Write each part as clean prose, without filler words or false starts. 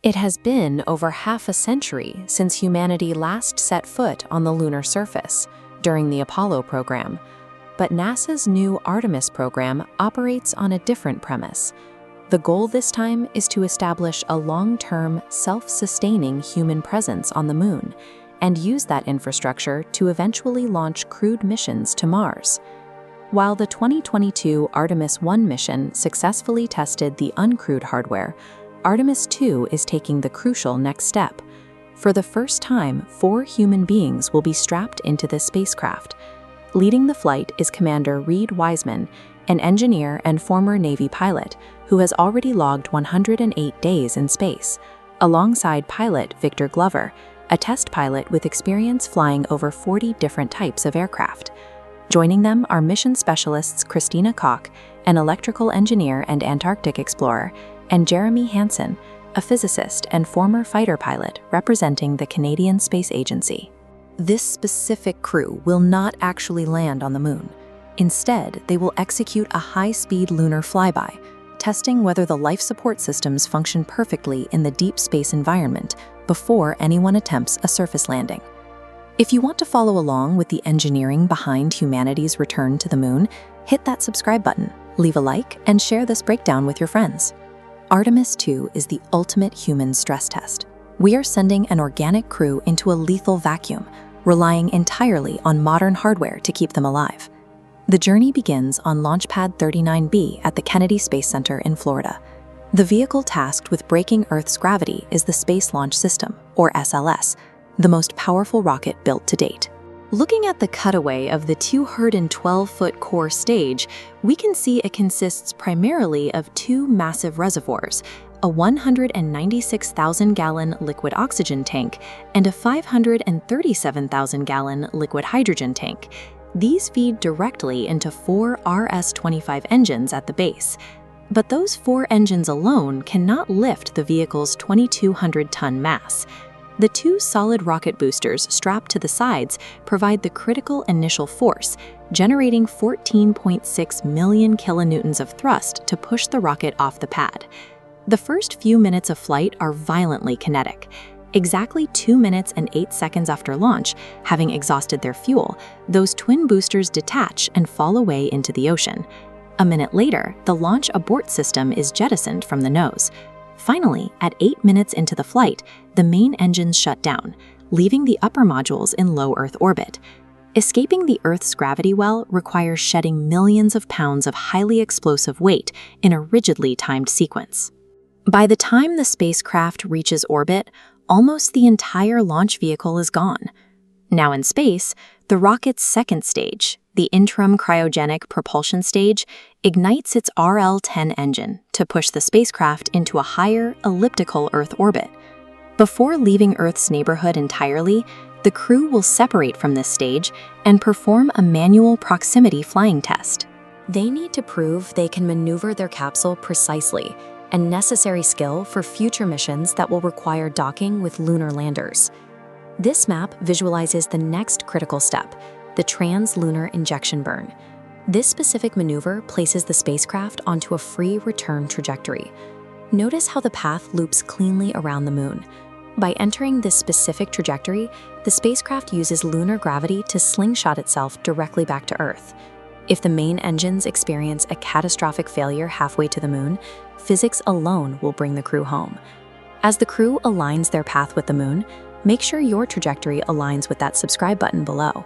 It has been over half a century since humanity last set foot on the lunar surface during the Apollo program, but NASA's new Artemis program operates on a different premise. The goal this time is to establish a long-term, self-sustaining human presence on the Moon and use that infrastructure to eventually launch crewed missions to Mars. While the 2022 Artemis I mission successfully tested the uncrewed hardware, Artemis II is taking the crucial next step. For the first time, 4 human beings will be strapped into this spacecraft. Leading the flight is Commander Reid Wiseman, an engineer and former Navy pilot who has already logged 108 days in space, alongside pilot Victor Glover, a test pilot with experience flying over 40 different types of aircraft. Joining them are mission specialists Christina Koch, an electrical engineer and Antarctic explorer, and Jeremy Hansen, a physicist and former fighter pilot representing the Canadian Space Agency. This specific crew will not actually land on the Moon. Instead, they will execute a high-speed lunar flyby, testing whether the life support systems function perfectly in the deep space environment before anyone attempts a surface landing. If you want to follow along with the engineering behind humanity's return to the Moon, hit that subscribe button, leave a like, and share this breakdown with your friends. Artemis II is the ultimate human stress test. We are sending an organic crew into a lethal vacuum, relying entirely on modern hardware to keep them alive. The journey begins on Launch Pad 39B at the Kennedy Space Center in Florida. The vehicle tasked with breaking Earth's gravity is the Space Launch System, or SLS, the most powerful rocket built to date. Looking at the cutaway of the 212-foot core stage, we can see it consists primarily of 2 massive reservoirs, a 196,000-gallon liquid oxygen tank and a 537,000-gallon liquid hydrogen tank. These feed directly into 4 RS-25 engines at the base. But those 4 engines alone cannot lift the vehicle's 2,200-ton mass. The 2 solid rocket boosters strapped to the sides provide the critical initial force, generating 14.6 million kilonewtons of thrust to push the rocket off the pad. The first few minutes of flight are violently kinetic. Exactly 2 minutes and 8 seconds after launch, having exhausted their fuel, those twin boosters detach and fall away into the ocean. A minute later, the launch abort system is jettisoned from the nose. Finally, at 8 minutes into the flight, the main engines shut down, leaving the upper modules in low Earth orbit. Escaping the Earth's gravity well requires shedding millions of pounds of highly explosive weight in a rigidly timed sequence. By the time the spacecraft reaches orbit, almost the entire launch vehicle is gone. Now in space, the rocket's second stage, the interim cryogenic propulsion stage, ignites its RL-10 engine to push the spacecraft into a higher, elliptical Earth orbit. Before leaving Earth's neighborhood entirely, the crew will separate from this stage and perform a manual proximity flying test. They need to prove they can maneuver their capsule precisely, a necessary skill for future missions that will require docking with lunar landers. This map visualizes the next critical step, the Trans-Lunar injection burn. This specific maneuver places the spacecraft onto a free return trajectory. Notice how the path loops cleanly around the Moon. By entering this specific trajectory, the spacecraft uses lunar gravity to slingshot itself directly back to Earth. If the main engines experience a catastrophic failure halfway to the Moon, physics alone will bring the crew home. As the crew aligns their path with the Moon, make sure your trajectory aligns with that subscribe button below.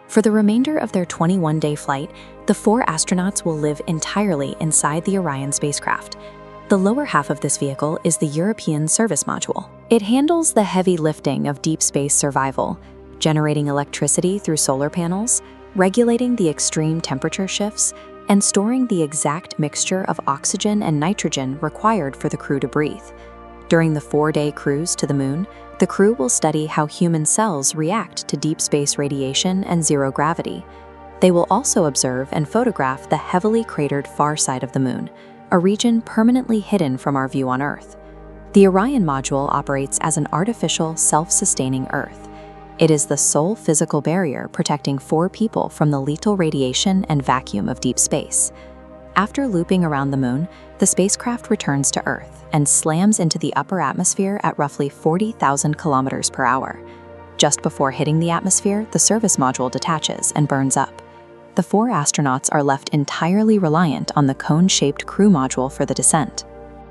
For the remainder of their 21-day flight, the 4 astronauts will live entirely inside the Orion spacecraft. The lower half of this vehicle is the European Service Module. It handles the heavy lifting of deep space survival, generating electricity through solar panels, regulating the extreme temperature shifts, and storing the exact mixture of oxygen and nitrogen required for the crew to breathe. During the 4-day cruise to the Moon, the crew will study how human cells react to deep space radiation and zero gravity. They will also observe and photograph the heavily cratered far side of the Moon, a region permanently hidden from our view on Earth. The Orion module operates as an artificial, self-sustaining Earth. It is the sole physical barrier protecting 4 people from the lethal radiation and vacuum of deep space. After looping around the Moon, the spacecraft returns to Earth and slams into the upper atmosphere at roughly 40,000 kilometers per hour. Just before hitting the atmosphere, the service module detaches and burns up. The 4 astronauts are left entirely reliant on the cone-shaped crew module for the descent.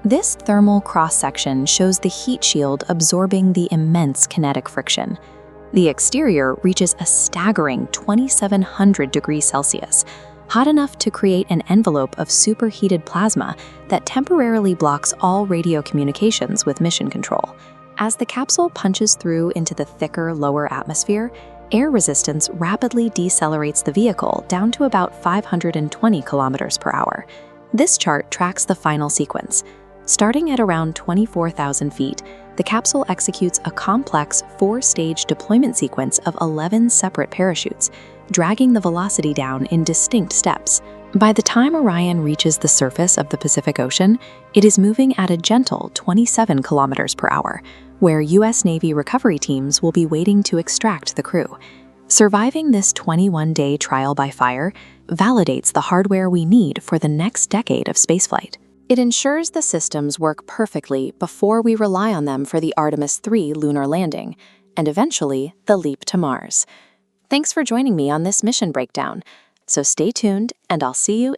This thermal cross-section shows the heat shield absorbing the immense kinetic friction. The exterior reaches a staggering 2,700 degrees Celsius, hot enough to create an envelope of superheated plasma that temporarily blocks all radio communications with mission control. As the capsule punches through into the thicker lower atmosphere, air resistance rapidly decelerates the vehicle down to about 520 kilometers per hour. This chart tracks the final sequence. Starting at around 24,000 feet, the capsule executes a complex 4-stage deployment sequence of 11 separate parachutes, dragging the velocity down in distinct steps. By the time Orion reaches the surface of the Pacific Ocean, it is moving at a gentle 27 kilometers per hour, where U.S. Navy recovery teams will be waiting to extract the crew. Surviving this 21-day trial by fire validates the hardware we need for the next decade of spaceflight. It ensures the systems work perfectly before we rely on them for the Artemis II lunar landing, and eventually the leap to Mars. Thanks for joining me on this mission breakdown. So stay tuned, and I'll see you